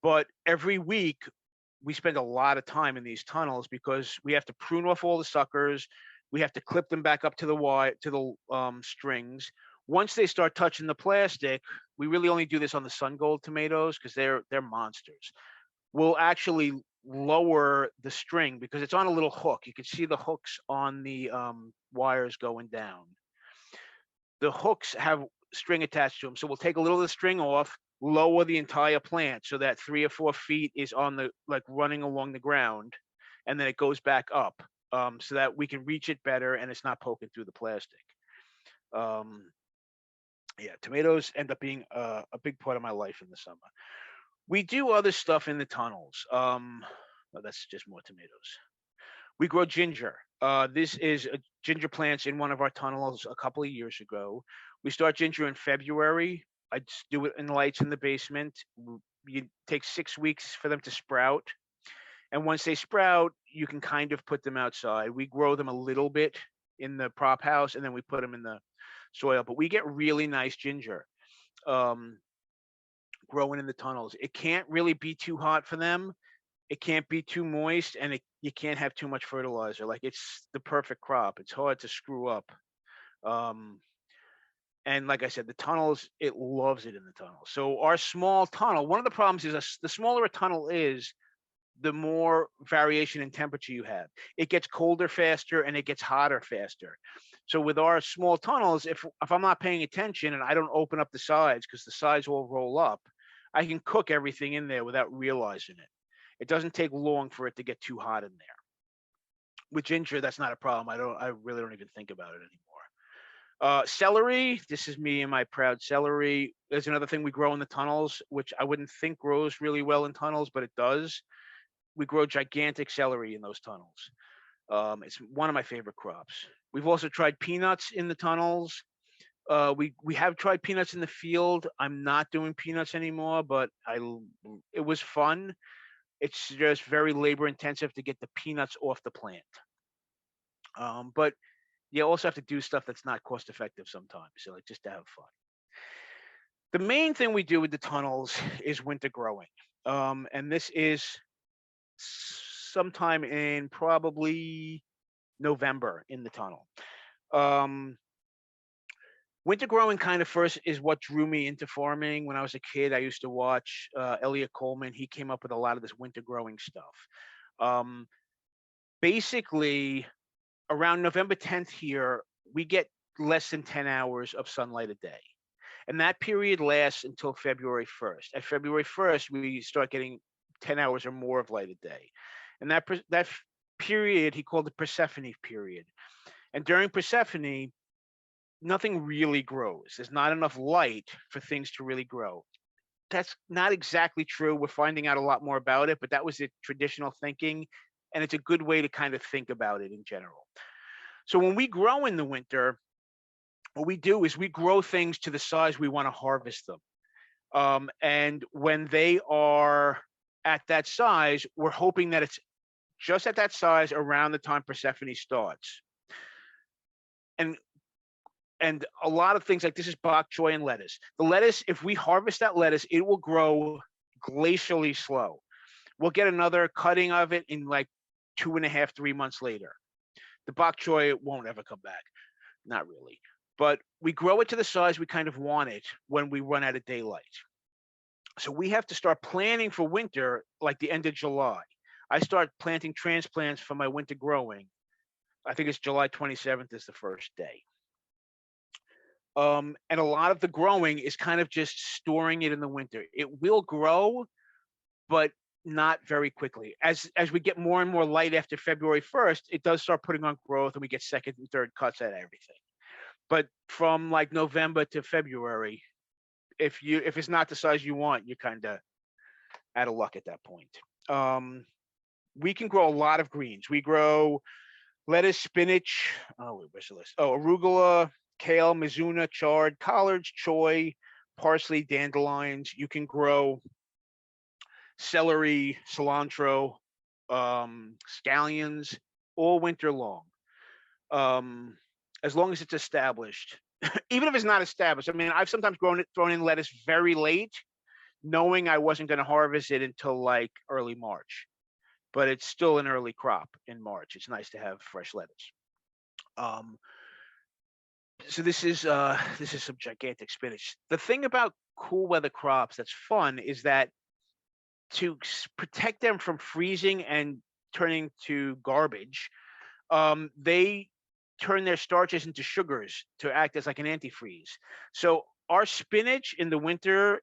But every week we spend a lot of time in these tunnels because we have to prune off all the suckers. We have to clip them back up to the wire to the strings. Once they start touching the plastic, we really only do this on the sun gold tomatoes because they're monsters. We'll actually lower the string because it's on a little hook. You can see the hooks on the wires going down. The hooks have string attached to them. So we'll take a little of the string off, lower the entire plant so that 3 or 4 feet is on the like running along the ground, and then it goes back up, so that we can reach it better and it's not poking through the plastic. Um, yeah, tomatoes end up being a big part of my life in the summer. We do other stuff in the tunnels. Well, that's just more tomatoes. We grow ginger. This is a ginger plants in one of our tunnels a couple of years ago. We start ginger in February. I just do it in lights in the basement. You take 6 weeks for them to sprout. And once they sprout, you can kind of put them outside. We grow them a little bit in the prop house and then we put them in the soil. But we get really nice ginger um, growing in the tunnels. It can't really be too hot for them, it can't be too moist, and you can't have too much fertilizer. Like it's the perfect crop. It's hard to screw up. Um, and like I said, the tunnels, it loves it in the tunnel. So our small tunnel, one of the problems is the smaller a tunnel is, the more variation in temperature you have. It gets colder faster and it gets hotter faster. So with our small tunnels, if I'm not paying attention and I don't open up the sides because the sides all roll up, I can cook everything in there without realizing it. It doesn't take long for it to get too hot in there. With ginger, that's not a problem. I really don't even think about it anymore. Celery, this is me and my proud celery. There's another thing we grow in the tunnels, which I wouldn't think grows really well in tunnels, but it does. We grow gigantic celery in those tunnels. It's one of my favorite crops. We've also tried peanuts in the tunnels. We have tried peanuts in the field. I'm not doing peanuts anymore, but it was fun. It's just very labor intensive to get the peanuts off the plant. But you also have to do stuff that's not cost effective sometimes. So like just to have fun. The main thing we do with the tunnels is winter growing. And this is sometime in probably November in the tunnel. Um, Winter growing kind of first is what drew me into farming. When I was a kid, I used to watch Elliot Coleman. He came up with a lot of this winter growing stuff. Um, Basically, around November 10th here, we get less than 10 hours of sunlight a day. And that period lasts until February 1st. At February 1st, we start getting 10 hours or more of light a day. And that period he called the Persephone period. And during Persephone, nothing really grows. There's not enough light for things to really grow. That's not exactly true. We're finding out a lot more about it, but that was the traditional thinking. And it's a good way to kind of think about it in general. So when we grow in the winter, what we do is we grow things to the size we want to harvest them. And when they are at that size, we're hoping that it's just at that size around the time Persephone starts. And and a lot of things like this is bok choy and lettuce. The lettuce, if we harvest that lettuce, it will grow glacially slow. We'll get another cutting of it in like 2.5, 3 months later. The bok choy won't ever come back. Not really. But we grow it to the size we kind of want it when we run out of daylight. So we have to start planning for winter like the end of July. I start planting transplants for my winter growing. I think it's July 27th is the first day. And a lot of the growing is kind of just storing it in the winter. It will grow, but not very quickly. As we get more and more light after February 1st, it does start putting on growth and we get second and third cuts at everything. But from like November to February, if it's not the size you want, you're kind of out of luck at that point. Um, we can grow a lot of greens. We grow lettuce, spinach. Oh, wait, where's the list? Oh, arugula, kale, mizuna, chard, collards, choy, parsley, dandelions. You can grow celery, cilantro, scallions all winter long, um, as long as it's established. even if it's not established. I mean, I've sometimes thrown in lettuce very late, knowing I wasn't going to harvest it until like early March, but it's still an early crop in March. It's nice to have fresh lettuce. Um, so this is some gigantic spinach. The thing about cool weather crops that's fun is that to protect them from freezing and turning to garbage, they turn their starches into sugars to act as like an antifreeze. So our spinach in the winter,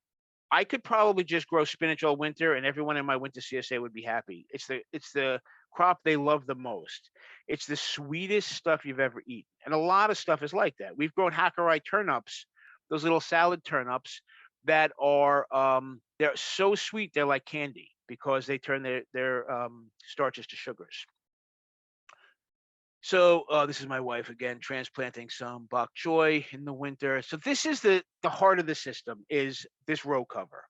I could probably just grow spinach all winter, and everyone in my winter CSA would be happy. It's the crop they love the most. It's the sweetest stuff you've ever eaten, and a lot of stuff is like that. We've grown Hakurei turnips, those little salad turnips that are they're so sweet they're like candy because they turn their starches to sugars. So this is my wife again transplanting some bok choy in the winter. So this is the heart of the system is this row cover.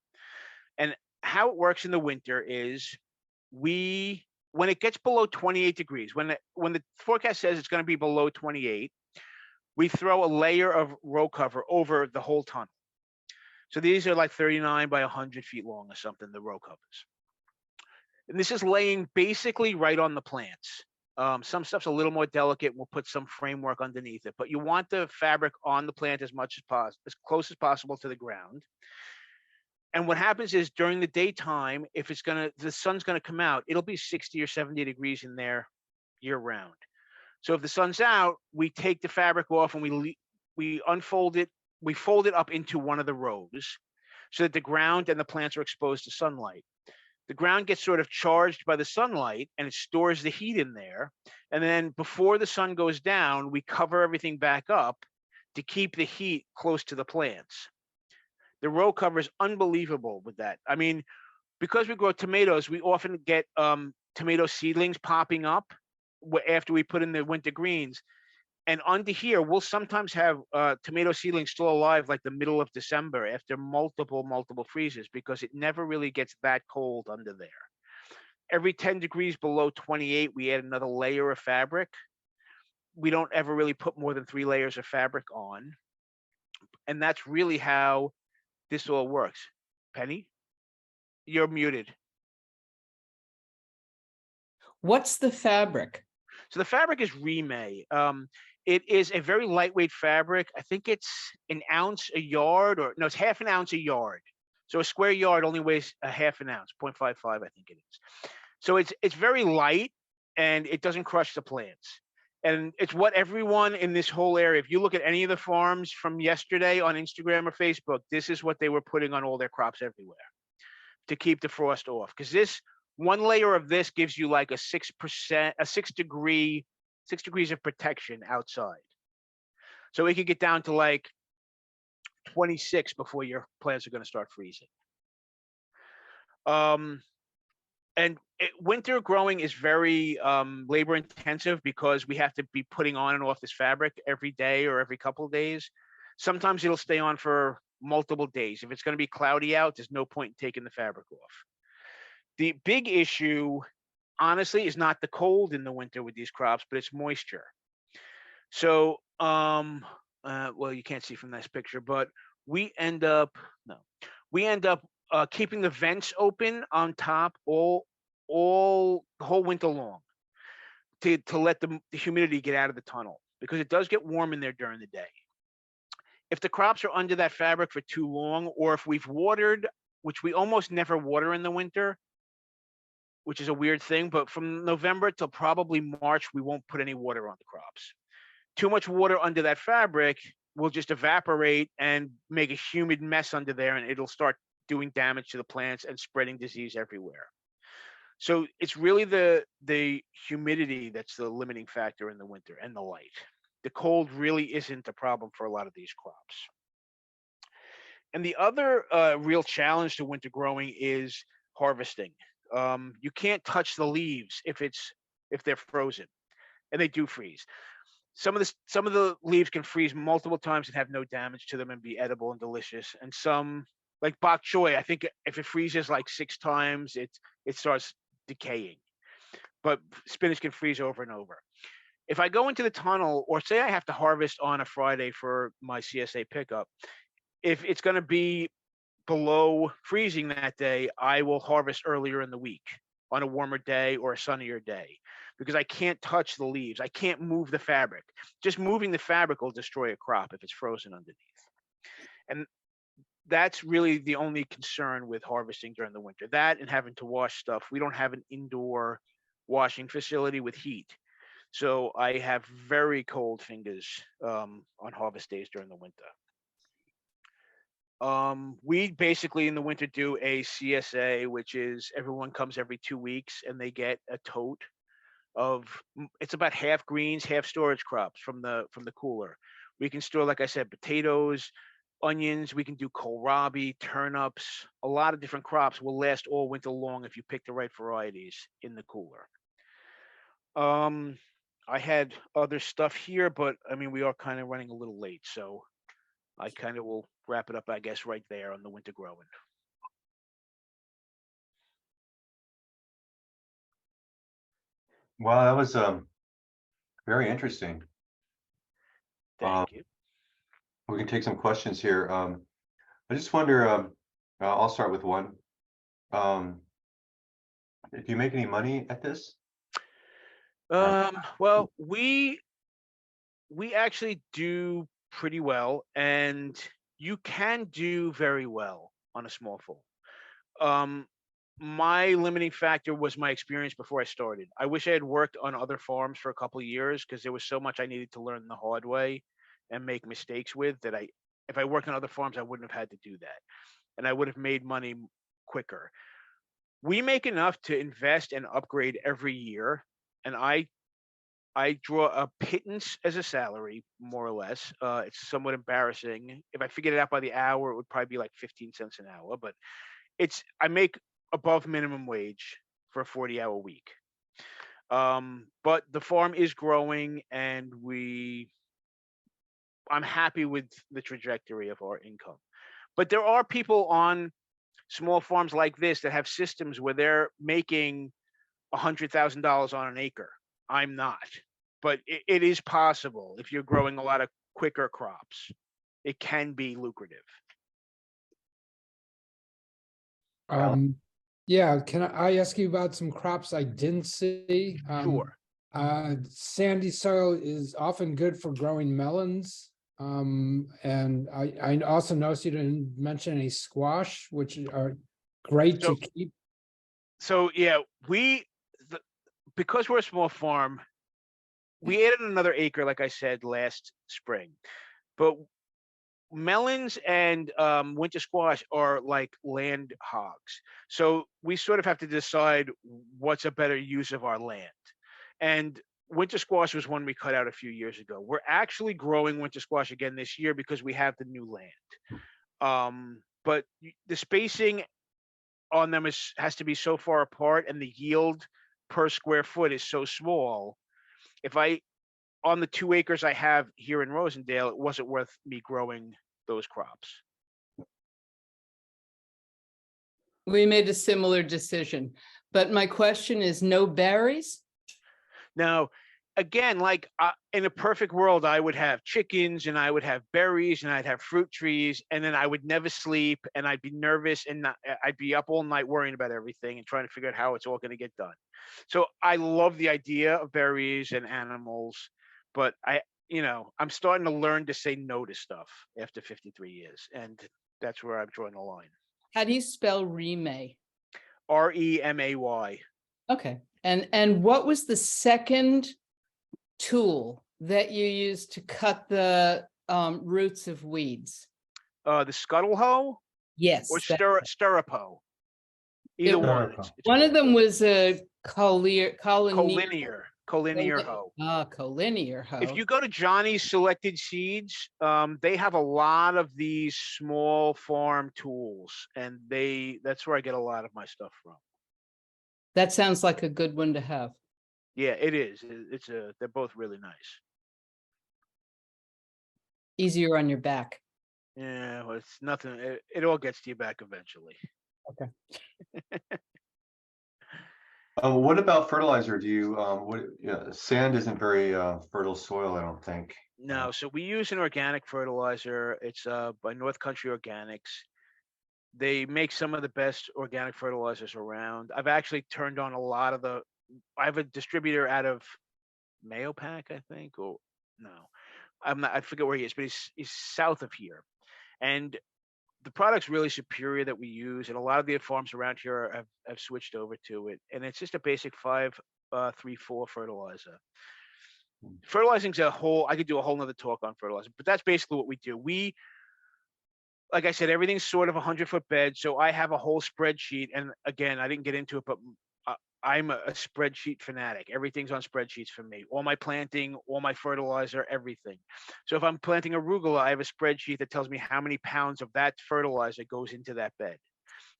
And how it works in the winter is we when it gets below 28 degrees, when the forecast says it's going to be below 28, we throw a layer of row cover over the whole tunnel. So these are like 39 by 100 feet long or something, the row covers. And this is laying basically right on the plants. Some stuff's a little more delicate. We'll put some framework underneath it, but you want the fabric on the plant as much as possible, as close as possible to the ground. And what happens is during the daytime, if the sun's gonna come out, it'll be 60 or 70 degrees in there year round. So if the sun's out, we take the fabric off and we unfold it. We fold it up into one of the rows so that the ground and the plants are exposed to sunlight. The ground gets sort of charged by the sunlight and it stores the heat in there. And then before the sun goes down, we cover everything back up to keep the heat close to the plants. The row cover is unbelievable with that. I mean, because we grow tomatoes, we often get tomato seedlings popping up after we put in the winter greens. And under here, we'll sometimes have tomato seedlings still alive like the middle of December after multiple freezes because it never really gets that cold under there. Every 10 degrees below 28, we add another layer of fabric. We don't ever really put more than 3 layers of fabric on. And that's really how this all works. Penny, you're muted. What's the fabric? So the fabric is Remay. It is a very lightweight fabric. I think it's an ounce a yard, or no, it's half an ounce a yard. So a square yard only weighs a half an ounce, 0.55, I think it is. So it's very light and it doesn't crush the plants. And it's what everyone in this whole area, if you look at any of the farms from yesterday on Instagram or Facebook, this is what they were putting on all their crops everywhere to keep the frost off. Because this one layer of this gives you like a 6%, a 6 degrees of protection outside. So it could get down to like 26 before your plants are going to start freezing. And winter growing is very labor intensive because we have to be putting on and off this fabric every day or every couple of days. Sometimes it'll stay on for multiple days. If it's going to be cloudy out, there's no point in taking the fabric off. The big issue, honestly, is not the cold in the winter with these crops, but it's moisture. So, well, you can't see from this picture, but we end up keeping the vents open on top all the whole winter long to let the humidity get out of the tunnel because it does get warm in there during the day. If the crops are under that fabric for too long, or if we've watered, which we almost never water in the winter, which is a weird thing, but from November till probably March, we won't put any water on the crops. Too much water under that fabric will just evaporate and make a humid mess under there, and it'll start doing damage to the plants and spreading disease everywhere. So it's really the humidity that's the limiting factor in the winter and the light. The cold really isn't a problem for a lot of these crops. And the other real challenge to winter growing is harvesting. You can't touch the leaves if they're frozen, and they do freeze. Some of the leaves can freeze multiple times and have no damage to them and be edible and delicious. And some, like bok choy, I think if it freezes like 6 times, it starts decaying. But spinach can freeze over and over. If I go into the tunnel, or say I have to harvest on a Friday for my CSA pickup, if it's going to be below freezing that day, I will harvest earlier in the week on a warmer day or a sunnier day, because I can't touch the leaves. I can't move the fabric. Just moving the fabric will destroy a crop if it's frozen underneath. And that's really the only concern with harvesting during the winter. That and having to wash stuff. We don't have an indoor washing facility with heat. So I have very cold fingers on harvest days during the winter. We basically in the winter do a CSA, which is everyone comes every 2 weeks and they get a tote of it's about half greens, half storage crops from the cooler. We can store, like I said, potatoes, onions. We can do kohlrabi, turnips. A lot of different crops will last all winter long if you pick the right varieties in the cooler. Um, I had other stuff here, but I mean we are kind of running a little late, so I kind of will wrap it up, I guess, right there on the winter growing. Wow, that was very interesting. Um, Thank you. we can take some questions here. I just wonder, I'll start with one. Um, do you make any money at this? Uh, Well, we actually do pretty well, and you can do very well on a small farm. Um, my limiting factor was my experience before I started. I wish I had worked on other farms for a couple of years because there was so much I needed to learn the hard way and make mistakes with that if I worked on other farms, I wouldn't have had to do that, and I would have made money quicker. We make enough to invest and upgrade every year, and I draw a pittance as a salary, more or less. It's somewhat embarrassing. If I figured it out by the hour, it would probably be like 15 cents an hour, but I make above minimum wage for a 40-hour week. But the farm is growing and I'm happy with the trajectory of our income. But there are people on small farms like this that have systems where they're making $100,000 on an acre. I'm not, but it is possible if you're growing a lot of quicker crops. It can be lucrative. Um, yeah, can I ask you about some crops I didn't see? Sure. Sandy soil is often good for growing melons. And I also noticed you didn't mention any squash, which are great So to keep. so yeah, because we're a small farm, we added another acre, like I said last spring. But melons and winter squash are like land hogs. So we sort of have to decide what's a better use of our land. And winter squash was one we cut out a few years ago. We're actually growing winter squash again this year because we have the new land. But the spacing on them has to be so far apart, and the yield per square foot is so small. If I on the 2 acres I have here in Rosendale, it wasn't worth me growing those crops. We made a similar decision, but my question is no berries? Now, again, like in a perfect world, I would have chickens and I would have berries and I'd have fruit trees, and then I would never sleep and I'd be nervous and I'd be up all night worrying about everything and trying to figure out how it's all going to get done. So I love the idea of berries and animals, but I'm starting to learn to say no to stuff after 53 years, and that's where I'm drawing the line. How do you spell remay? REMAY. Okay, and what was the second tool that you used to cut the roots of weeds? The scuttle hoe Yes, or stirrup hoe. Either It- one. It's one of called. them was a collinear Collinear hoe. collinear hoe. If you go to Johnny's Selected Seeds, they have a lot of these small farm tools, and that's where I get a lot of my stuff from. That sounds like a good one to have. Yeah, it is. They're both really nice. Easier on your back. Yeah, well, it's nothing. It all gets to you back eventually. Okay. What about fertilizer? Do you, what, yeah, sand isn't very, fertile soil, I don't think. No, so we use an organic fertilizer. It's by North Country Organics. They make some of the best organic fertilizers around. I've actually turned on a lot of the. I have a distributor out of Mayo Pack, I think, or no, I'm not. I forget where he is, but he's south of here, and the product's really superior that we use, and a lot of the farms around here have switched over to it, and it's just a basic 5-3-4 fertilizer. Fertilizing's a whole. I could do a whole nother talk on fertilizer, but that's basically what we do. We, like I said, everything's sort of 100-foot bed, so I have a whole spreadsheet. And again, I didn't get into it, but I'm a spreadsheet fanatic. Everything's on spreadsheets for me. All my planting, all my fertilizer, everything. So if I'm planting arugula, I have a spreadsheet that tells me how many pounds of that fertilizer goes into that bed.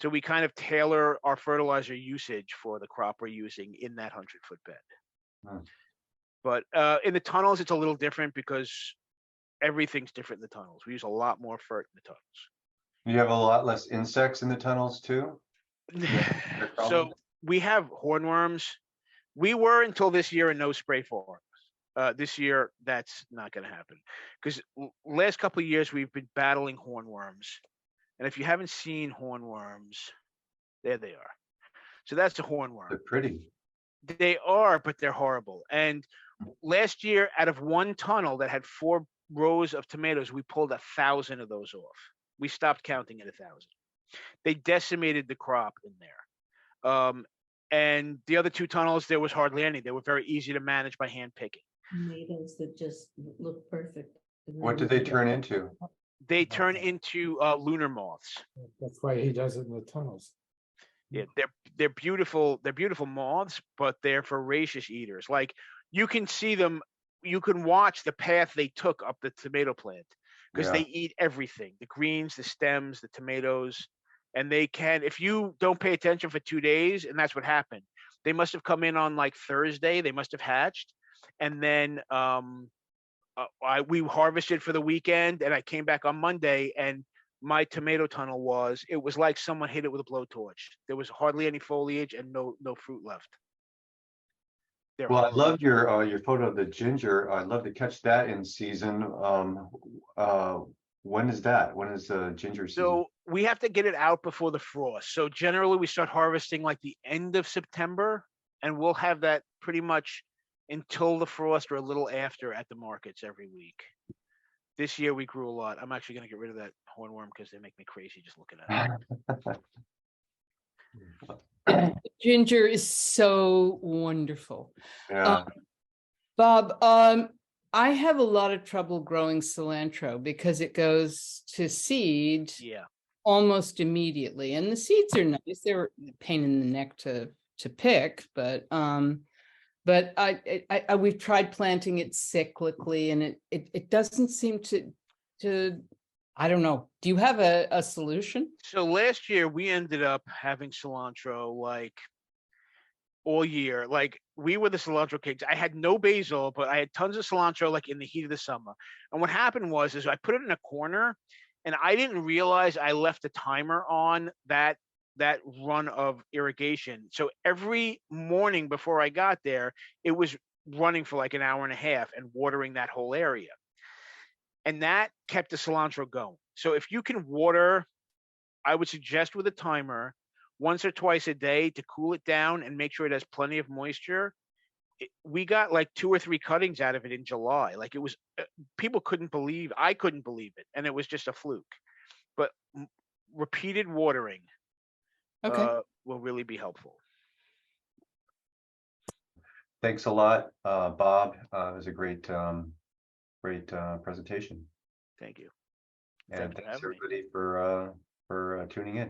So we kind of tailor our fertilizer usage for the crop we're using in that 100-foot bed. Hmm. But in the tunnels, it's a little different because everything's different in the tunnels. We use a lot more fert in the tunnels. You have a lot less insects in the tunnels too? No problem? So we have hornworms. We were until this year in no spray farms. This year, that's not going to happen because last couple of years we've been battling hornworms, and if you haven't seen hornworms, there they are. So that's a hornworm. They're pretty. They are, but they're horrible. And last year, out of one tunnel that had 4 rows of tomatoes, we pulled 1,000 of those off. We stopped counting at 1,000. They decimated the crop in there. And the other 2 tunnels, there was hardly any. They were very easy to manage by hand picking. Tomatoes that just look perfect. What do they turn into? They turn into lunar moths. That's why he does it in the tunnels. Yeah, they're beautiful. They're beautiful moths, but they're voracious eaters. Like you can see them, you can watch the path they took up the tomato plant because Yeah. they eat everything: the greens, the stems, the tomatoes, and they can. If you don't pay attention for 2 days, and that's what happened. They must have come in on like Thursday. They must have hatched, and then we harvested for the weekend, and I came back on Monday, and my tomato tunnel it was like someone hit it with a blowtorch. There was hardly any foliage and no fruit left. They're Well, I horrible. love your photo of the ginger. I'd love to catch that in season. When is that? When is the ginger season? So we have to get it out before the frost. So generally we start harvesting like the end of September, and we'll have that pretty much until the frost or a little after at the markets every week. This year we grew a lot. I'm actually going to get rid of that hornworm because they make me crazy just looking at it. Ginger is so wonderful. Yeah. Bob, I have a lot of trouble growing cilantro because it goes to seed Yeah. almost immediately. And the seeds are nice. They're a pain in the neck to pick, but we've tried planting it cyclically, and it doesn't seem to I don't know. Do you have a solution? So last year we ended up having cilantro like all year. Like we were the cilantro kings. I had no basil, but I had tons of cilantro like in the heat of the summer. And what happened is I put it in a corner, and I didn't realize I left a timer on that run of irrigation. So every morning before I got there, it was running for like an hour and a half and watering that whole area. And that kept the cilantro going. So if you can water, I would suggest with a timer once or twice a day to cool it down and make sure it has plenty of moisture. We got like 2 or 3 cuttings out of it in July. Like it was, people couldn't believe, I couldn't believe it. And it was just a fluke. But repeated watering will really be helpful. Thanks a lot, Bob. It was a great presentation. Thank you. And Thanks for thanks having me. everybody for tuning in.